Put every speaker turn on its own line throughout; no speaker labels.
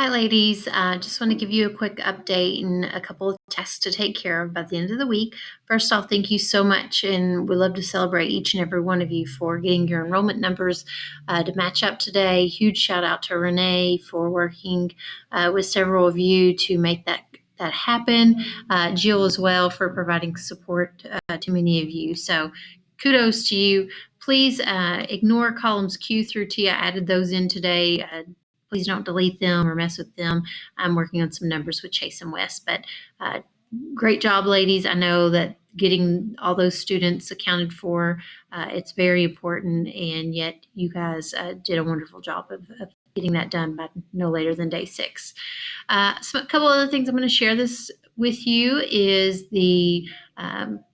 Hi, ladies. Just want to give you a quick update and a couple of tasks to take care of by the end of the week. First off, thank you so much, and we love to celebrate each and every one of you for getting your enrollment numbers to match up today. Huge shout out to Renee for working with several of you to make that happen. Jill as well for providing support to many of you. So kudos to you. Please ignore columns Q through T. I added those in today. Please don't delete them or mess with them. I'm working on some numbers with Chase and West, but great job, ladies. I know that getting all those students accounted for, it's very important, and yet you guys did a wonderful job of getting that done by no later than day 6. So a couple other things I'm going to share this with you is the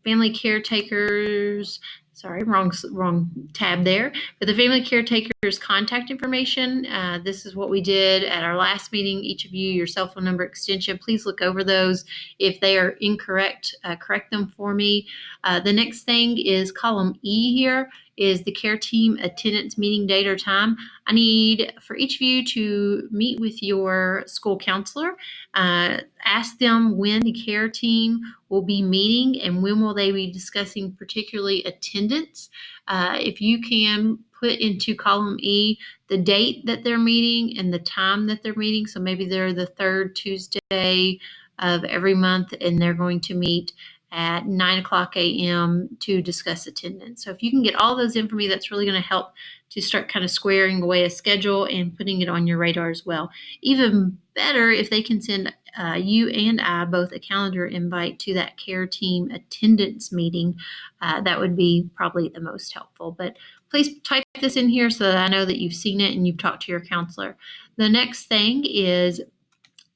family caretakers. Sorry, wrong tab there. But the family caretakers contact information. This is what we did at our last meeting. Each of you, your cell phone number, extension, please look over those. If they are incorrect, correct them for me. The next thing is column E here is the care team attendance meeting date or time. I need for each of you to meet with your school counselor. Ask them when the care team will be meeting and when will they be discussing particularly attendance. If you can put into column E the date that they're meeting and the time that they're meeting. So maybe they're the third Tuesday of every month and they're going to meet at 9:00 a.m. to discuss attendance. So if you can get all those in for me, that's really going to help to start kind of squaring away a schedule and putting it on your radar as well. Even better if they can send you and I both a calendar invite to that care team attendance meeting. That would be probably the most helpful. But please type this in here so that I know that you've seen it and you've talked to your counselor. The next thing is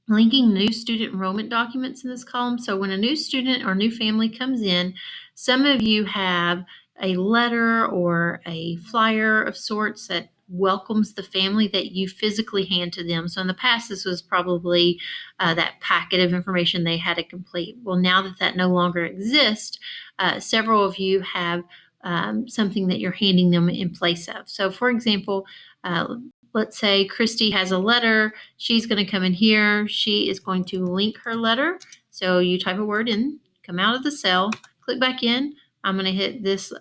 linking new student enrollment documents in this column. So when a new student or new family comes in, some of you have a letter or a flyer of sorts that welcomes the family that you physically hand to them. So in the past, this was probably that packet of information they had to complete. Well, now that that no longer exists, several of you have something that you're handing them in place of. So for example, let's say Christy has a letter. She's going to come in here. She is going to link her letter. So you type a word in, come out of the cell, click back in. I'm going to hit this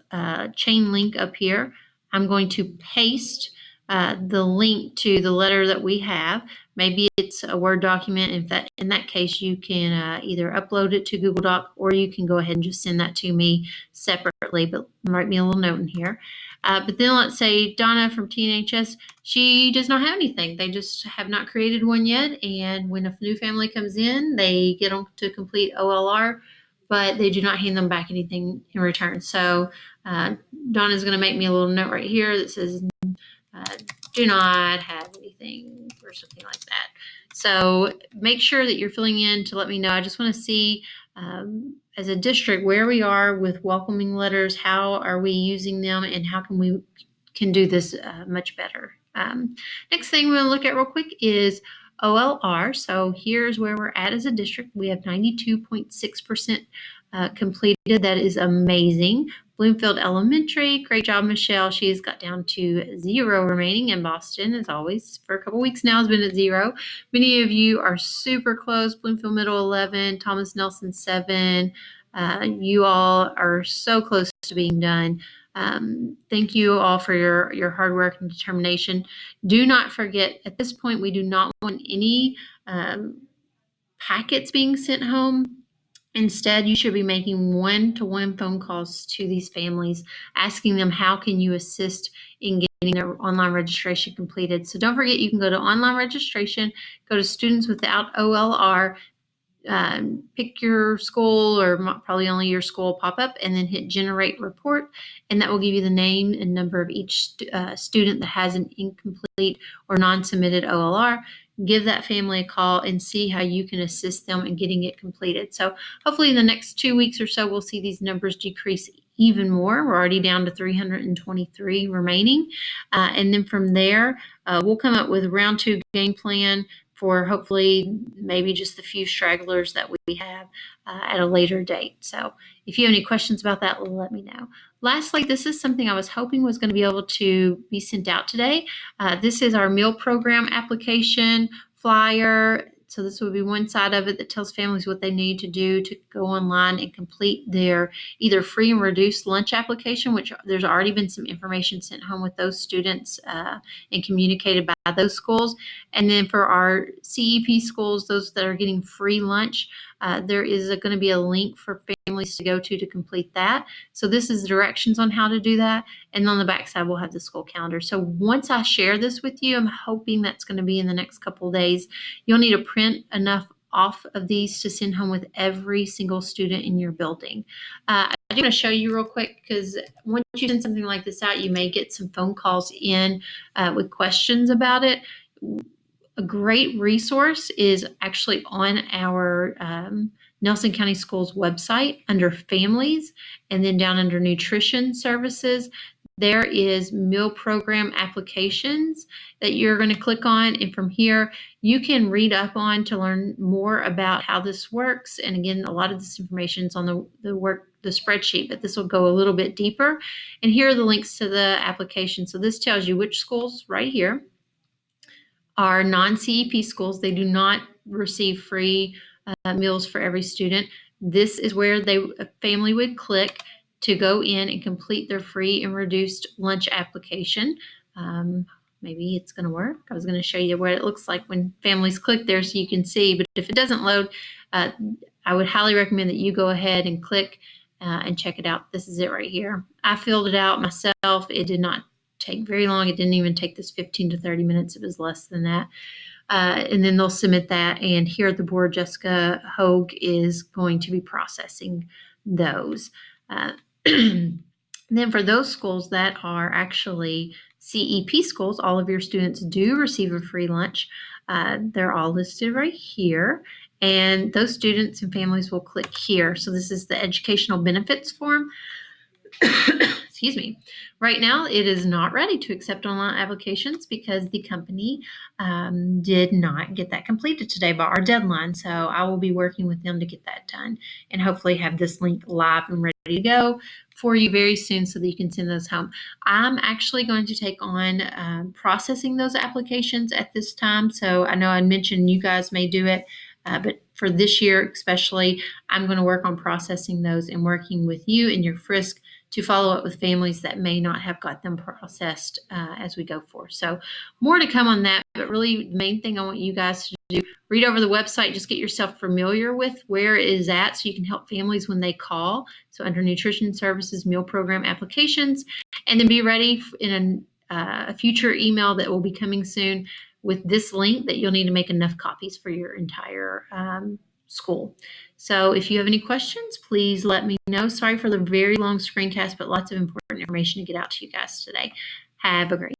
chain link up here. I'm going to paste the link to the letter that we have. Maybe it's a Word document. In that case, you can either upload it to Google Doc or you can go ahead and just send that to me separately, but write me a little note in here. But then let's say Donna from TNHS, she does not have anything. They just have not created one yet. And when a new family comes in, they get them to complete OLR, but they do not hand them back anything in return. So Donna's going to make me a little note right here that says, do not have anything or something like that. So make sure that you're filling in to let me know. I just want to see as a district where we are with welcoming letters, how are we using them, and how can we do this much better. Next thing we're going to look at real quick is OLR. So here's where we're at as a district. We have 92.6% completed. That is amazing. Bloomfield Elementary, great job, Michelle. She's got down to 0 remaining, in Boston, as always, for a couple weeks now has been at 0. Many of you are super close. Bloomfield Middle 11, Thomas Nelson 7. You all are so close to being done. Thank you all for your hard work and determination. Do not forget, at this point, we do not want any packets being sent home. Instead, you should be making one-to-one phone calls to these families, asking them how can you assist in getting their online registration completed. So don't forget, you can go to online registration, go to Students Without OLR, pick your school or probably only your school pop up, and then hit generate report, and that will give you the name and number of each student that has an incomplete or non-submitted OLR. Give that family a call and see how you can assist them in getting it completed. So hopefully in the next 2 weeks or so, we'll see these numbers decrease even more. We're already down to 323 remaining. And then from there, we'll come up with round 2 game plan for hopefully maybe just the few stragglers that we have at a later date. So if you have any questions about that, let me know. Lastly, this is something I was hoping was going to be able to be sent out today. This is our meal program application flyer. So this would be one side of it that tells families what they need to do to go online and complete their either free and reduced lunch application, which there's already been some information sent home with those students and communicated by those schools. And then for our CEP schools, those that are getting free lunch, there is going to be a link for families to go to complete that. So this is directions on how to do that. And on the back side, we'll have the school calendar. So once I share this with you, I'm hoping that's going to be in the next couple of days. You'll need to print enough off of these to send home with every single student in your building. I do want to show you real quick because once you send something like this out, you may get some phone calls in with questions about it. A great resource is actually on our Nelson County Schools website under families, and then down under nutrition services, there is meal program applications that you're going to click on. And from here, you can read up on to learn more about how this works. And again, a lot of this information is on the spreadsheet, but this will go a little bit deeper. And here are the links to the application. So this tells you which schools right here are non-CEP schools. They do not receive free meals for every student. This is where a family would click to go in and complete their free and reduced lunch application. Maybe it's going to work. I was going to show you what it looks like when families click there so you can see, but if it doesn't load, I would highly recommend that you go ahead and click and check it out. This is it right here. I filled it out myself. It did not take very long. It didn't even take this 15 to 30 minutes. It was less than that. And then they'll submit that. And here at the board, Jessica Hogue is going to be processing those. Then for those schools that are actually CEP schools, all of your students do receive a free lunch. They're all listed right here. And those students and families will click here. So this is the educational benefits form. Excuse me. Right now, it is not ready to accept online applications because the company did not get that completed today by our deadline. So I will be working with them to get that done and hopefully have this link live and ready to go for you very soon so that you can send those home. I'm actually going to take on processing those applications at this time. So I know I mentioned you guys may do it. But for this year especially, I'm going to work on processing those and working with you and your Frisk to follow up with families that may not have got them processed as we go forward. So more to come on that, but really the main thing I want you guys to do, read over the website, just get yourself familiar with where it is at so you can help families when they call. So under nutrition services, meal program applications, and then be ready in a future email that will be coming soon with this link that you'll need to make enough copies for your entire school. So if you have any questions, please let me know. Sorry for the very long screencast, but lots of important information to get out to you guys today. Have a great